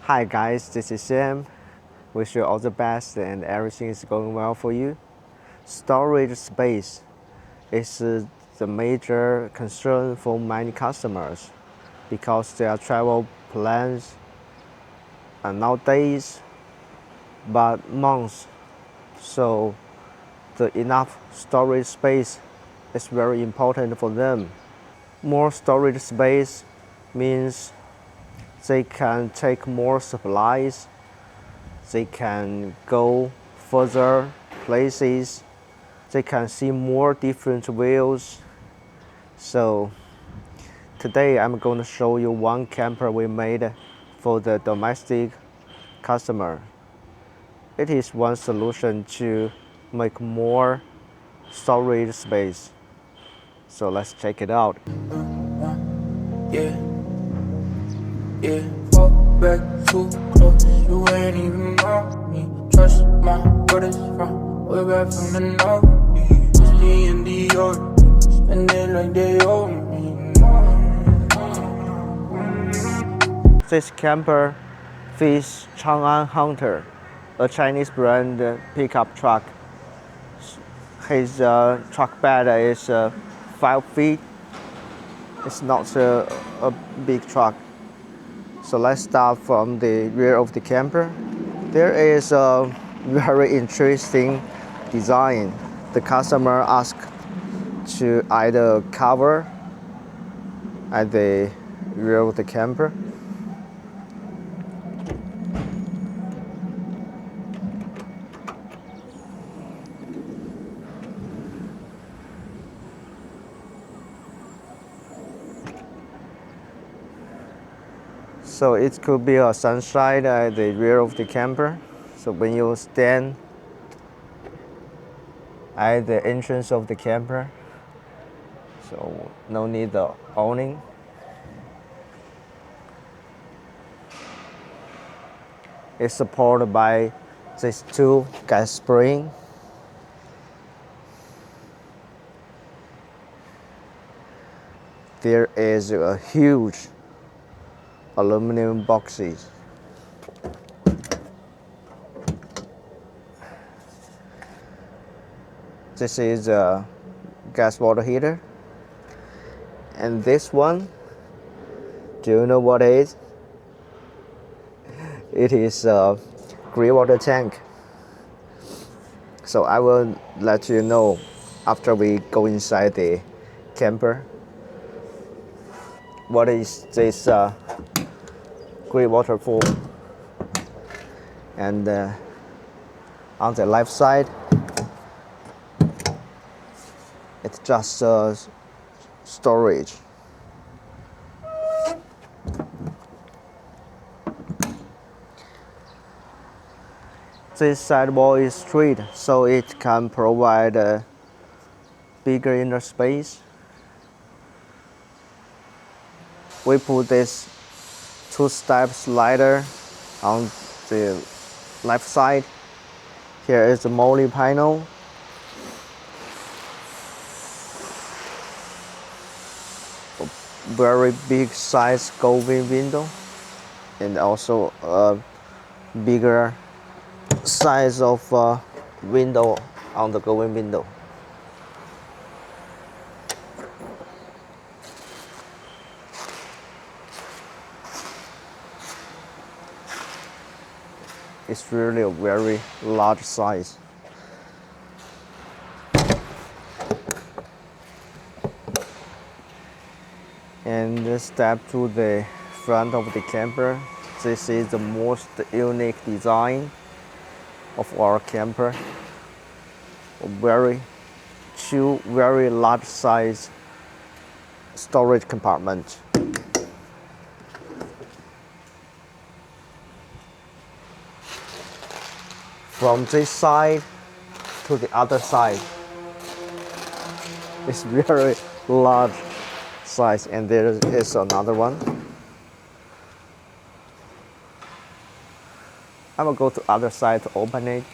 Hi guys, this is Sam. Wish you all the best and everything is going well for you. Storage space is the major concern for many customers because their travel plans are not days but months. So the enough storage space is very important for them. More storage space means they can take more supplies, they can go further places, they can see more different views. So today I'm going to show you one camper we made for the domestic customer. It is one solution to make more storage space. So let's check it out. Yeah, yeah, fall back too close. You ain't even know me. Trust my brothers from way back from the north. Whiskey and Dior, spend it like they owe me. This camper fits Chang'an Hunter, a Chinese brand pickup truck. His truck bed is 5 feet. It's not a big truck. So let's start from the rear of the camper. There is a very interesting design. The customer asked to either cover at the rear of the camper. So it could be a sunshade at the rear of the camper. So when you stand at the entrance of the camper, so no need the awning. It's supported by these two gas spring. There is a huge aluminum boxes. This is a gas water heater. And this one, do you know what it is? It is a gray water tank. So I will let you know after we go inside the camper. What is this gray water for? And on the left side, it's just storage. This sidewall is straight, so it can provide a bigger inner space. We put this two-step slider on the left side. Here is the molding panel. A very big size going window, and also a bigger size of window on the going window. It's really a very large size. And step to the front of the camper. This is the most unique design of our camper. Two very large size storage compartments. From this side to the other side, it's very large size, and there is another one. I will go to other side to open it.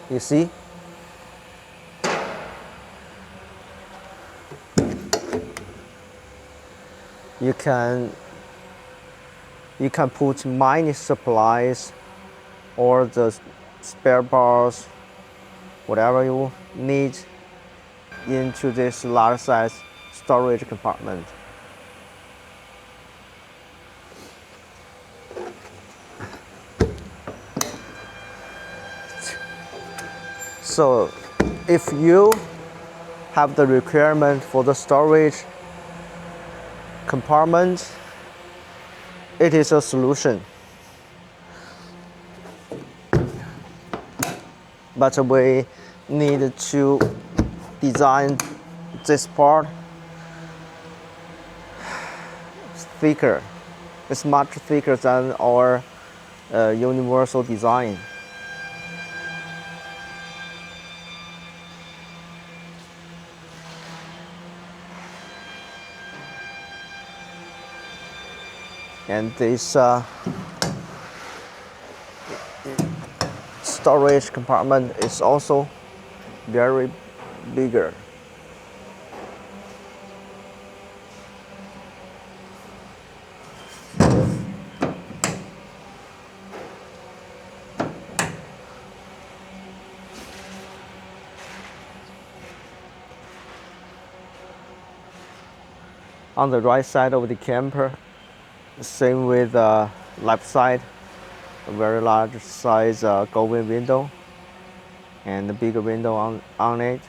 You see? You can put mini supplies or the spare parts, whatever you need, into this large size storage compartment. So if you have the requirement for the storage compartment, it is a solution. But we need to design this part thicker. It's much thicker than our universal design. And this storage compartment is also very bigger. On the right side of the camper, same with the left side, a very large size going window and a bigger window on it.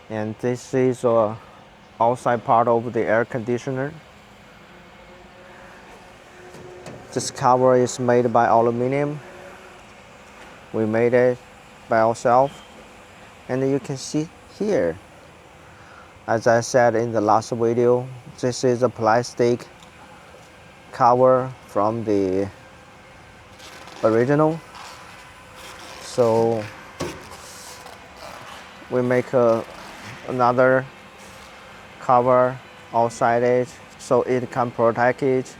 And this is outside part of the air conditioner. This cover is made by aluminum. We made it by ourselves. And you can see here, as I said in the last video, this is a plastic cover from the original. So we make another cover outside it so it can protect it.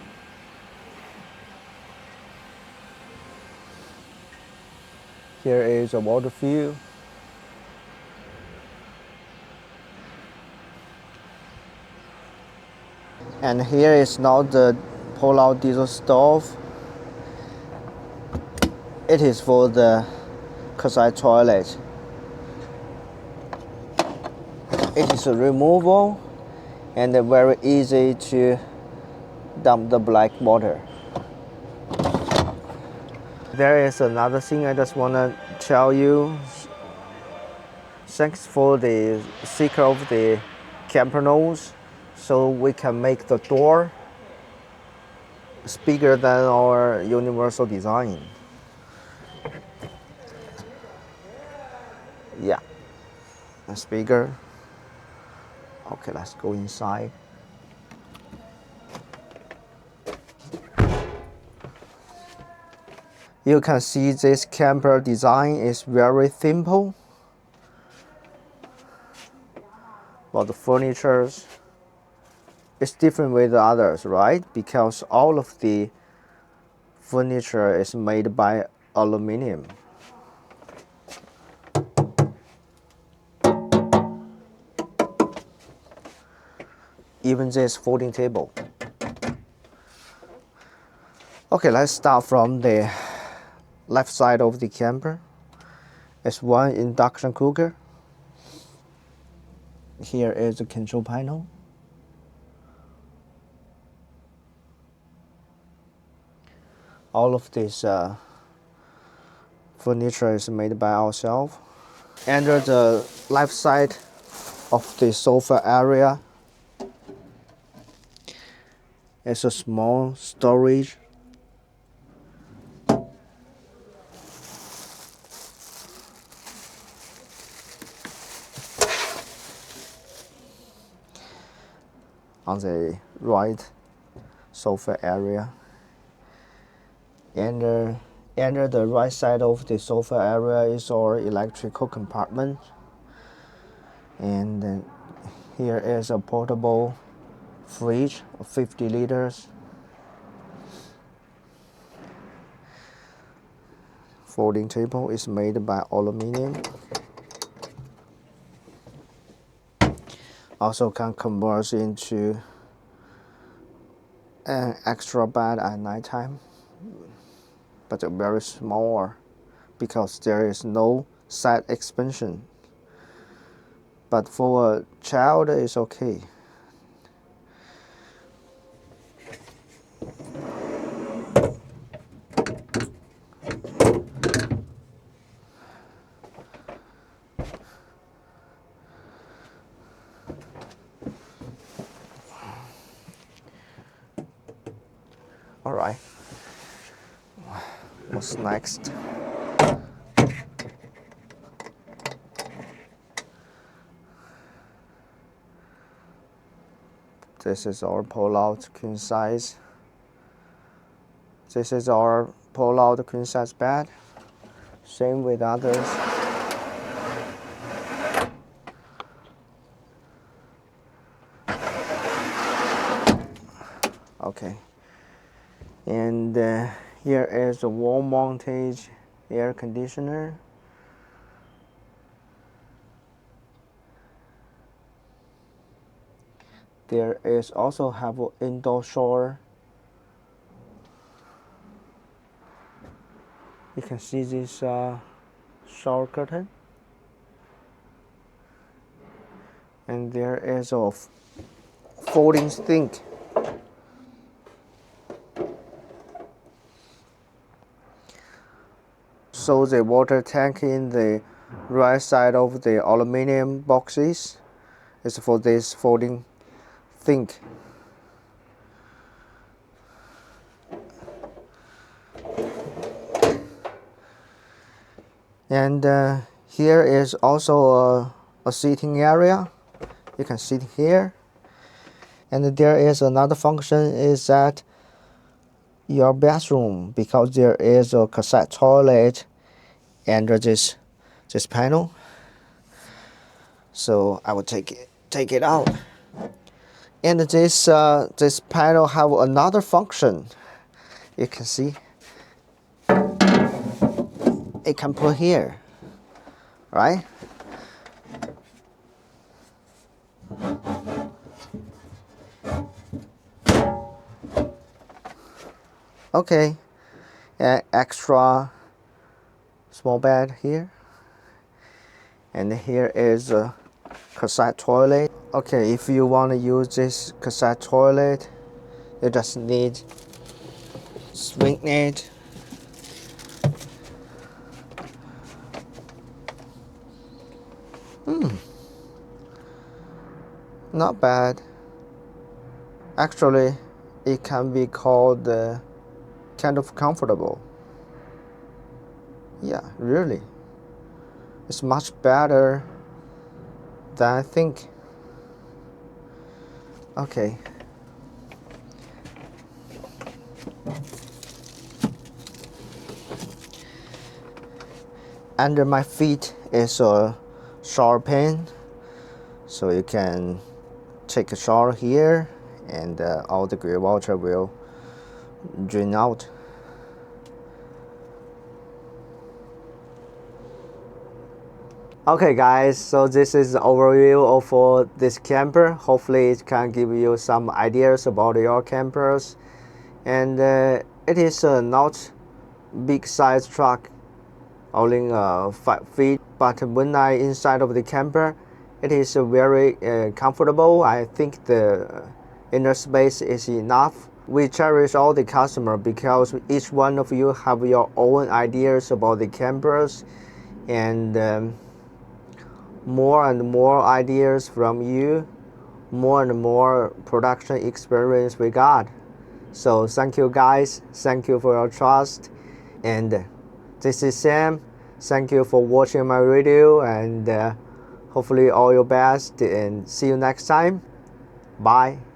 Here is a water fill. And here is now the pull-out diesel stove. It is for the cursite toilet. It is removable and very easy to dump the black water. There is another thing I just want to tell you. Thanks for the sticker of the camper nose, so we can make the door bigger than our universal design. Yeah, it's bigger. Okay, let's go inside. You can see this camper design is very simple. But the furniture is different with the others, right? Because all of the furniture is made by aluminum. Even this folding table. Okay, let's start from the left side of the camper. It's one induction cooker. Here is the control panel. All of this furniture is made by ourselves. Under the left side of the sofa area is a small storage. On the right sofa area. Under the right side of the sofa area is our electrical compartment. And then here is a portable fridge of 50 liters. Folding table is made by aluminum. Also can convert into an extra bed at nighttime, but very small because there is no side expansion. But for a child, it's okay. All right. What's next? This is our pull-out queen size. This is our pull-out queen size bed. Same with others. Okay. And here is a wall mounted air conditioner. There is also have an indoor shower. You can see this shower curtain. And there is a folding sink. So the water tank in the right side of the aluminum boxes is for this folding sink. And here is also a sitting area. You can sit here. And there is another function is that your bathroom, because there is a cassette toilet under this panel. So I will take it out. And this panel have another function. You can see it can put here, right? Okay, extra small bed here. And here is a cassette toilet. Okay, if you want to use this cassette toilet, you just need swing it. Not bad. Actually, it can be called kind of comfortable. Yeah, really. It's much better than I think. Okay. Under my feet is a shower pan, so you can take a shower here and all the gray water will drain out. Okay guys, so this is the overview of this camper. Hopefully it can give you some ideas about your campers. And it is not big size truck, only 5 feet, but when I inside of the camper, it is very comfortable. I think the inner space is enough. We cherish all the customer because each one of you have your own ideas about the campers, and more and more ideas from you, more and more production experience we got. So thank you guys, thank you for your trust, and this is Sam. Thank you for watching my video, and hopefully all your best, and see you next time. Bye.